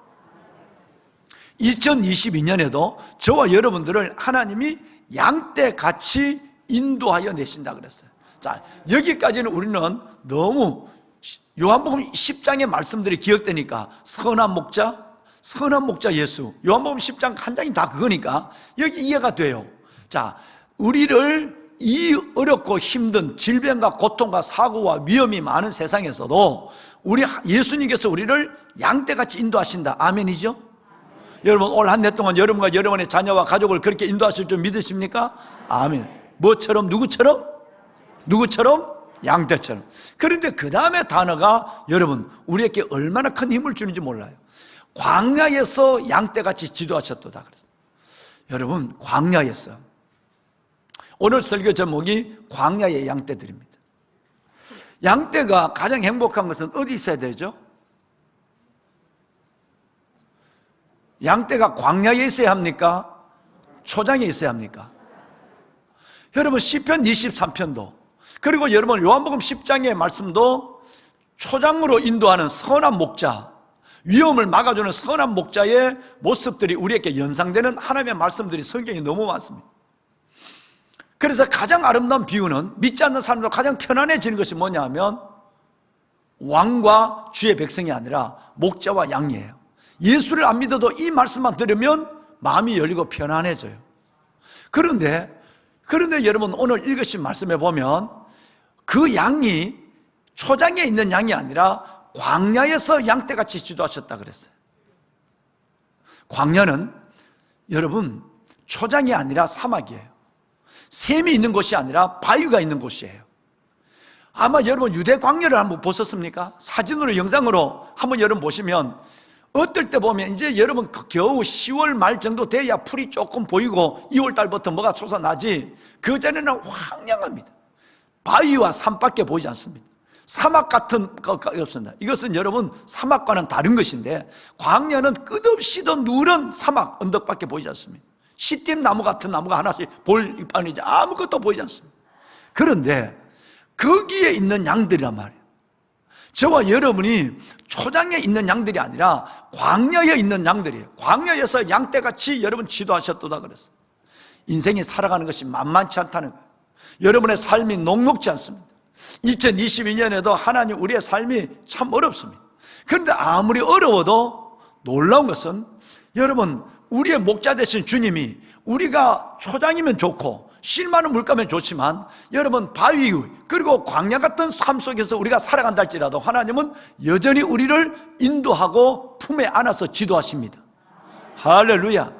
2022년에도 저와 여러분들을 하나님이 양떼같이 인도하여 내신다 그랬어요. 자, 여기까지는 우리는 너무 요한복음 10장의 말씀들이 기억되니까 선한 목자 예수, 요한복음 10장 한 장이 다 그거니까 여기 이해가 돼요. 자, 우리를 이 어렵고 힘든 질병과 고통과 사고와 위험이 많은 세상에서도 우리 예수님께서 우리를 양떼같이 인도하신다. 아멘이죠? 여러분, 올 한 해 동안 여러분과 여러분의 자녀와 가족을 그렇게 인도하실 줄 믿으십니까? 아멘. 뭐처럼? 누구처럼? 양떼처럼. 그런데 그 다음에 단어가 여러분 우리에게 얼마나 큰 힘을 주는지 몰라요. 광야에서 양떼같이 지도하셨도다 그랬어요. 여러분, 광야에서, 오늘 설교 제목이 광야의 양떼들입니다. 양떼가 가장 행복한 것은 어디 있어야 되죠? 양떼가 광야에 있어야 합니까? 초장에 있어야 합니까? 여러분, 시편 23편도, 그리고 여러분 요한복음 10장의 말씀도 초장으로 인도하는 선한 목자, 위험을 막아주는 선한 목자의 모습들이 우리에게 연상되는 하나님의 말씀들이 성경에 너무 많습니다. 그래서 가장 아름다운 비유는 믿지 않는 사람도 가장 편안해지는 것이 뭐냐 하면 왕과 주의 백성이 아니라 목자와 양이에요. 예수를 안 믿어도 이 말씀만 들으면 마음이 열리고 편안해져요. 그런데 여러분, 오늘 읽으신 말씀에 보면 그 양이 초장에 있는 양이 아니라 광야에서 양떼같이 지도하셨다 그랬어요. 광야는 여러분 초장이 아니라 사막이에요. 샘이 있는 곳이 아니라 바위가 있는 곳이에요. 아마 여러분 유대 광야를 한번 보셨습니까? 사진으로, 영상으로 한번 여러분 보시면 어떨 때 보면 이제 여러분 겨우 10월 말 정도 돼야 풀이 조금 보이고 2월 달부터 뭐가 솟아나지, 그 전에는 황량합니다. 바위와 산밖에 보이지 않습니다. 사막 같은 것가 없습니다. 이것은 여러분 사막과는 다른 것인데, 광야는 끝없이도 누런 사막 언덕밖에 보이지 않습니다. 시띠 나무 같은 나무가 하나씩 볼 판이지 아무것도 보이지 않습니다. 그런데 거기에 있는 양들이란 말이에요. 저와 여러분이 초장에 있는 양들이 아니라 광야에 있는 양들이에요. 광야에서 양떼같이 여러분 지도하셨도다 그랬어요. 인생이 살아가는 것이 만만치 않다는 거예요. 여러분의 삶이 녹록지 않습니다. 2022년에도 하나님 우리의 삶이 참 어렵습니다. 그런데 아무리 어려워도 놀라운 것은 여러분 우리의 목자 되신 주님이, 우리가 초장이면 좋고 쉴 만한 물가면 좋지만 여러분 바위 그리고 광야 같은 삶 속에서 우리가 살아간다 할지라도 하나님은 여전히 우리를 인도하고 품에 안아서 지도하십니다. 할렐루야.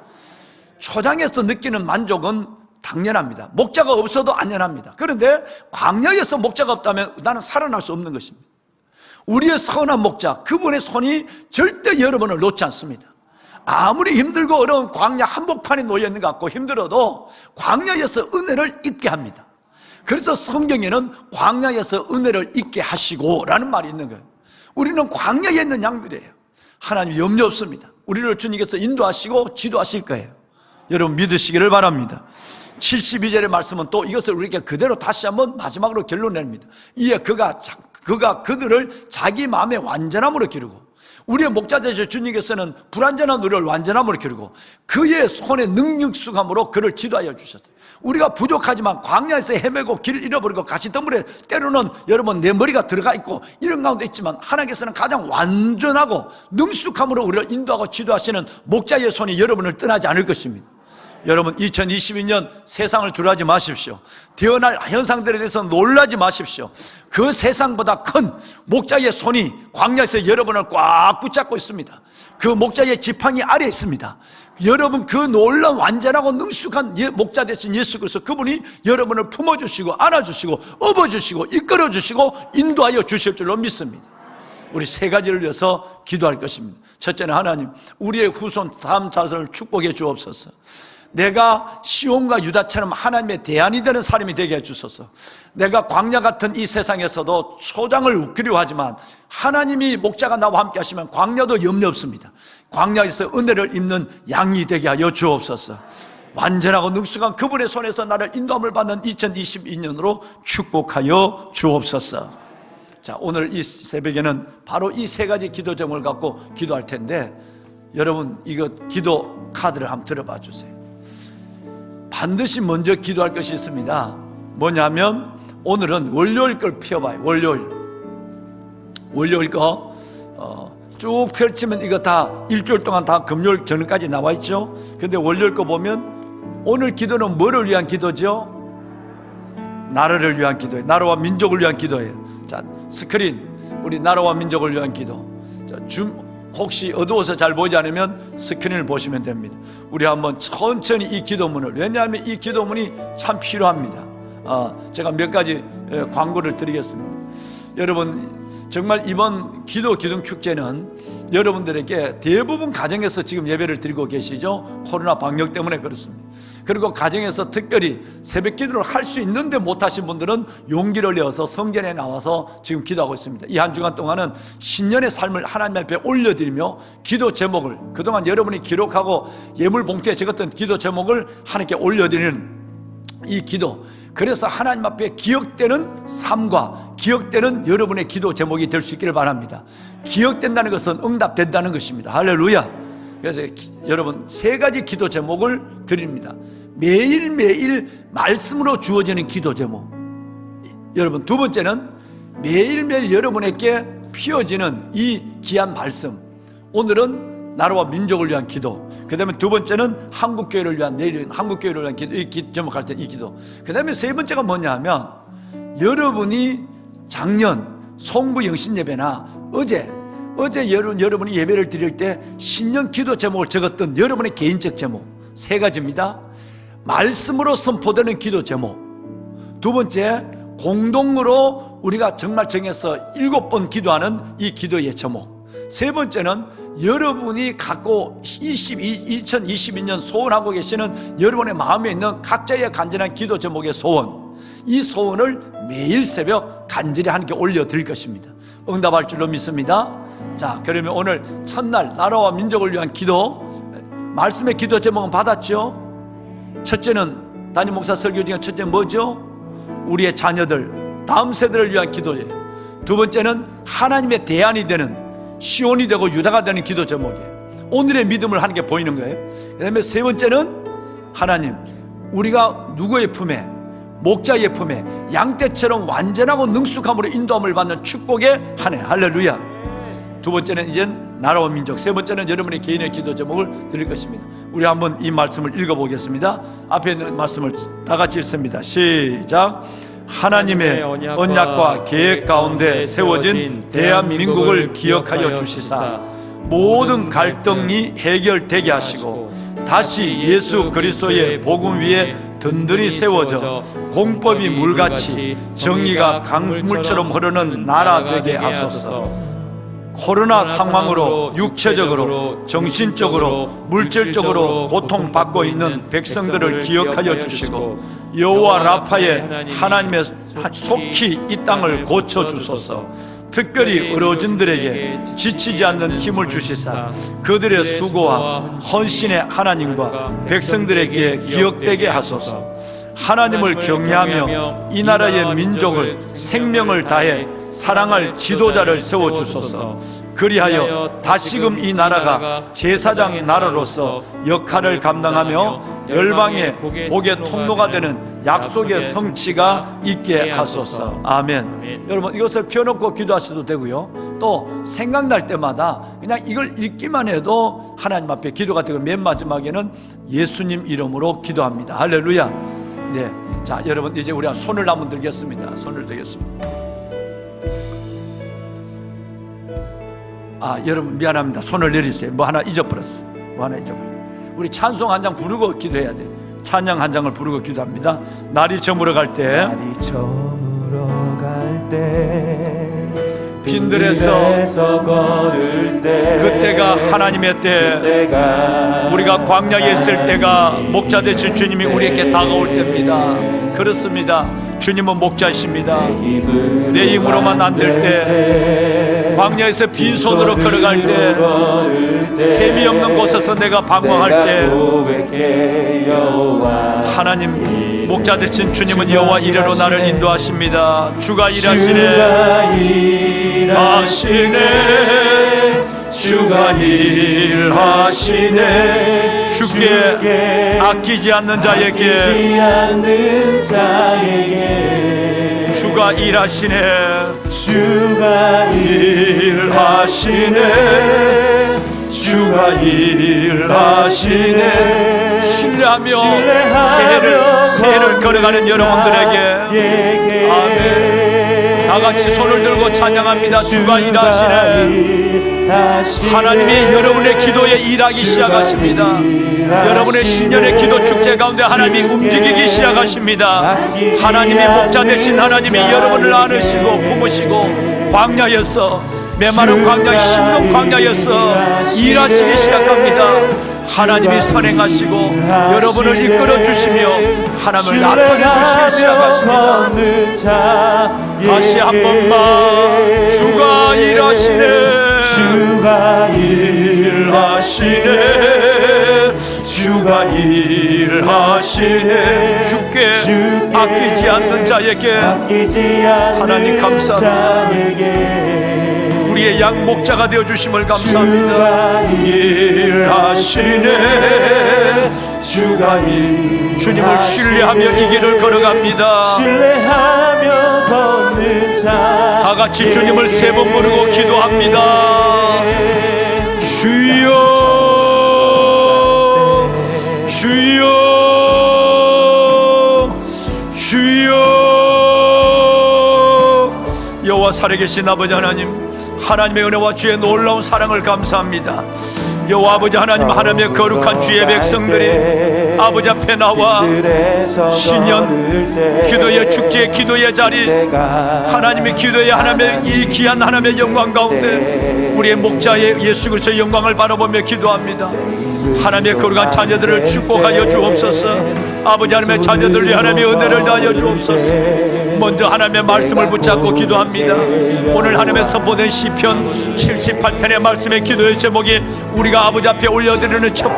초장에서 느끼는 만족은 당연합니다. 목자가 없어도 안연합니다. 그런데 광야에서 목자가 없다면 나는 살아날 수 없는 것입니다. 우리의 선한 목자, 그분의 손이 절대 여러분을 놓지 않습니다. 아무리 힘들고 어려운 광야 한복판에 놓여있는 것 같고 힘들어도 광야에서 은혜를 잊게 합니다. 그래서 성경에는 광야에서 은혜를 잊게 하시고 라는 말이 있는 거예요. 우리는 광야에 있는 양들이에요. 하나님 염려 없습니다. 우리를 주님께서 인도하시고 지도하실 거예요. 여러분 믿으시기를 바랍니다. 72절의 말씀은 또 이것을 우리에게 그대로 다시 한번 마지막으로 결론냅니다. 이에 그가 그들을 자기 마음의 완전함으로 기르고, 우리의 목자 되신 주님께서는 불완전한 우리를 완전함으로 기르고 그의 손의 능력수감으로 그를 지도하여 주셨어요. 우리가 부족하지만 광야에서 헤매고 길을 잃어버리고 가시덤불에 때로는 여러분 내 머리가 들어가 있고 이런 가운데 있지만 하나님께서는 가장 완전하고 능숙함으로 우리를 인도하고 지도하시는 목자의 손이 여러분을 떠나지 않을 것입니다. 여러분 2022년 세상을 두려워하지 마십시오. 태어날 현상들에 대해서 놀라지 마십시오. 그 세상보다 큰 목자의 손이 광야에서 여러분을 꽉 붙잡고 있습니다. 그 목자의 지팡이 아래에 있습니다. 여러분 그 놀라운 완전하고 능숙한 목자 되신 예수 그리스도, 그분이 여러분을 품어주시고 안아주시고 업어주시고 이끌어주시고 인도하여 주실 줄로 믿습니다. 우리 세 가지를 위해서 기도할 것입니다. 첫째는 하나님, 우리의 후손 다음 자손을 축복해 주옵소서. 내가 시온과 유다처럼 하나님의 대안이 되는 사람이 되게 해주소서. 내가 광야 같은 이 세상에서도 초장을 웃기려 하지만 하나님이 목자가 나와 함께 하시면 광야도 염려 없습니다. 광야에서 은혜를 입는 양이 되게 하여 주옵소서. 완전하고 능숙한 그분의 손에서 나를 인도함을 받는 2022년으로 축복하여 주옵소서. 자, 오늘 이 새벽에는 바로 이 세 가지 기도 제목을 갖고 기도할 텐데, 여러분 이거 기도 카드를 한번 들어봐 주세요. 반드시 먼저 기도할 것이 있습니다. 뭐냐면 오늘은 월요일 걸 펴봐요. 월요일 거 쭉 펼치면 이거 다 일주일 동안 다 금요일 저녁까지 나와 있죠. 근데 월요일 거 보면 오늘 기도는 뭐를 위한 기도죠? 나라를 위한 기도예요. 나라와 민족을 위한 기도예요. 자, 스크린, 우리 나라와 민족을 위한 기도. 자, 혹시 어두워서 잘 보이지 않으면 스크린을 보시면 됩니다. 우리 한번 천천히 이 기도문을, 왜냐하면 이 기도문이 참 필요합니다. 제가 몇 가지 광고를 드리겠습니다. 여러분, 정말 이번 기도 기둥 축제는 여러분들에게 대부분 가정에서 지금 예배를 드리고 계시죠. 코로나 방역 때문에 그렇습니다. 그리고 가정에서 특별히 새벽 기도를 할 수 있는데 못하신 분들은 용기를 내어서 성전에 나와서 지금 기도하고 있습니다. 이 한 주간 동안은 신년의 삶을 하나님 앞에 올려드리며 기도 제목을, 그동안 여러분이 기록하고 예물 봉투에 적었던 기도 제목을 하나님께 올려드리는 이 기도, 그래서 하나님 앞에 기억되는 삶과 기억되는 여러분의 기도 제목이 될 수 있기를 바랍니다. 기억된다는 것은 응답된다는 것입니다. 할렐루야. 그래서 여러분 세 가지 기도 제목을 드립니다. 매일매일 말씀으로 주어지는 기도 제목. 여러분, 두 번째는 매일매일 여러분에게 피어지는 이 귀한 말씀. 오늘은 나라와 민족을 위한 기도. 그 다음에 두 번째는 한국교회를 위한, 내일은 한국교회를 위한 기도, 이 제목할 때 이 기도. 그 다음에 세 번째가 뭐냐 하면, 여러분이 작년 송부 영신 예배나 어제 여러분이 예배를 드릴 때 신년 기도 제목을 적었던 여러분의 개인적 제목 세 가지입니다. 말씀으로 선포되는 기도 제목. 두 번째, 공동으로 우리가 정말 정해서 7번 기도하는 이 기도의 제목. 세 번째는 여러분이 갖고 2022년 소원하고 계시는 여러분의 마음에 있는 각자의 간절한 기도 제목의 소원, 이 소원을 매일 새벽 간절히 하나님께 올려드릴 것입니다. 응답할 줄로 믿습니다. 자, 그러면 오늘 첫날 나라와 민족을 위한 기도, 말씀의 기도 제목은 받았죠? 첫째는 담임 목사 설교 중에 첫째 뭐죠? 우리의 자녀들, 다음 세대를 위한 기도예요. 두 번째는 하나님의 대안이 되는, 시온이 되고 유다가 되는 기도 제목이에요. 오늘의 믿음을 하는 게 보이는 거예요. 그 다음에 세 번째는 하나님, 우리가 누구의 품에, 목자의 품에 양떼처럼 완전하고 능숙함으로 인도함을 받는 축복의 한 해. 할렐루야. 두 번째는 이제 나라와 민족, 세 번째는 여러분의 개인의 기도 제목을 드릴 것입니다. 우리 한번 이 말씀을 읽어보겠습니다. 앞에 있는 말씀을 다 같이 읽습니다. 시작. 하나님의 언약과 계획 가운데 세워진 대한민국을 기억하여 주시사 모든 갈등이 해결되게 하시고 다시 예수 그리스도의 복음 위에 든든히 세워져 공법이 물같이 정의가 강물처럼 흐르는 나라 되게 하소서. 코로나 상황으로 육체적으로, 정신적으로, 물질적으로 고통받고 있는 백성들을 기억하여 주시고 여호와 라파의 하나님의 속히 이 땅을 고쳐주소서. 특별히 어려진들에게 지치지 않는 힘을 주시사 그들의 수고와 헌신의 하나님과 백성들에게 기억되게 하소서. 하나님을 경외하며 이 나라의 민족을 생명을 다해 사랑할 지도자를 세워주소서. 그리하여 다시금 이 나라가 제사장 나라로서 역할을 감당하며 열방의 복의 통로가 되는 약속의 성취가 있게 하소서. 아멘. 여러분 이것을 펴놓고 기도하셔도 되고요, 또 생각날 때마다 그냥 이걸 읽기만 해도 하나님 앞에 기도가 되고, 맨 마지막에는 예수님 이름으로 기도합니다. 할렐루야. 네, 자 여러분 이제 우리가 손을 한번 들겠습니다. 손을 들겠습니다. 여러분 미안합니다. 손을 내리세요. 뭐 하나 잊어버렸어. 우리 찬송 한 장 부르고 기도해야 돼요. 찬양 한 장을 부르고 기도합니다. 날이 저물어 갈 때, 빈들에서 걸을 때, 그때가 하나님의 때, 우리가 광야에 있을 때가 목자 되신 주님이 우리에게 다가올 때입니다. 그렇습니다. 주님은 목자이십니다. 내 힘으로만 안 될 때, 광야에서 빈손으로 걸어갈 때, 샘이 없는 곳에서 내가 방황할 때, 하나님 목자 되신 주님은 여호와 이레로 나를 인도하십니다. 주가 일하시네, 주가 일하시네. 주께 아끼지 않는 자에게 주가 일하시네, 주가 일하시네. 신뢰하며 새해를 걸어가는 여러분들에게 아멘. 다같이 손을 들고 찬양합니다. 주가 일하시네. 하나님이 여러분의 기도에 일하기 시작하십니다. 여러분의 신년의 기도 축제 가운데 하나님이 움직이기 시작하십니다. 하나님이 목자 되신 하나님이 여러분을 안으시고 품으시고, 광야에서 메마른 광야, 힘든 광야에서 일하시기 시작합니다. 하나님이 선행하시고 여러분을 이끌어 주시며 하나님을 나타내 주시기 시작하십니다. 다시 한 번만, 주가 일하시네, 주가 일하시네, 주가 일하시네. 주께 아끼지 않는 자에게 하나님 감사합니다. 우리의 양목자가 되어주심을 감사합니다. 일하시네, 주가 주님을 신뢰하며 이 길을 걸어갑니다. 다같이 주님을 세 번 부르고 기도합니다. 주여, 주여, 주여. 여호와 살아계신 아버지 하나님, 하나님의 은혜와 주의 놀라운 사랑을 감사합니다. 여호와 아버지 하나님, 하나님의 거룩한 주의 백성들이 아버지 앞에 나와 신년 기도의 축제, 기도의 자리, 하나님의 기도의 하나님의 이 귀한 하나님의 영광 가운데 우리의 목자의 예수 그리스도의 영광을 바라보며 기도합니다. 하나님의 거룩한 자녀들을 축복하여 주옵소서. 아버지 하나님의 자녀들 위해 하나님의 은혜를 다하여 주옵소서. 먼저 하나님의 말씀을 붙잡고 기도합니다. 오늘 하나님의 선포된 시편 78편의 말씀의 기도의 제목이 우리가 아버지 앞에 올려드리는 첫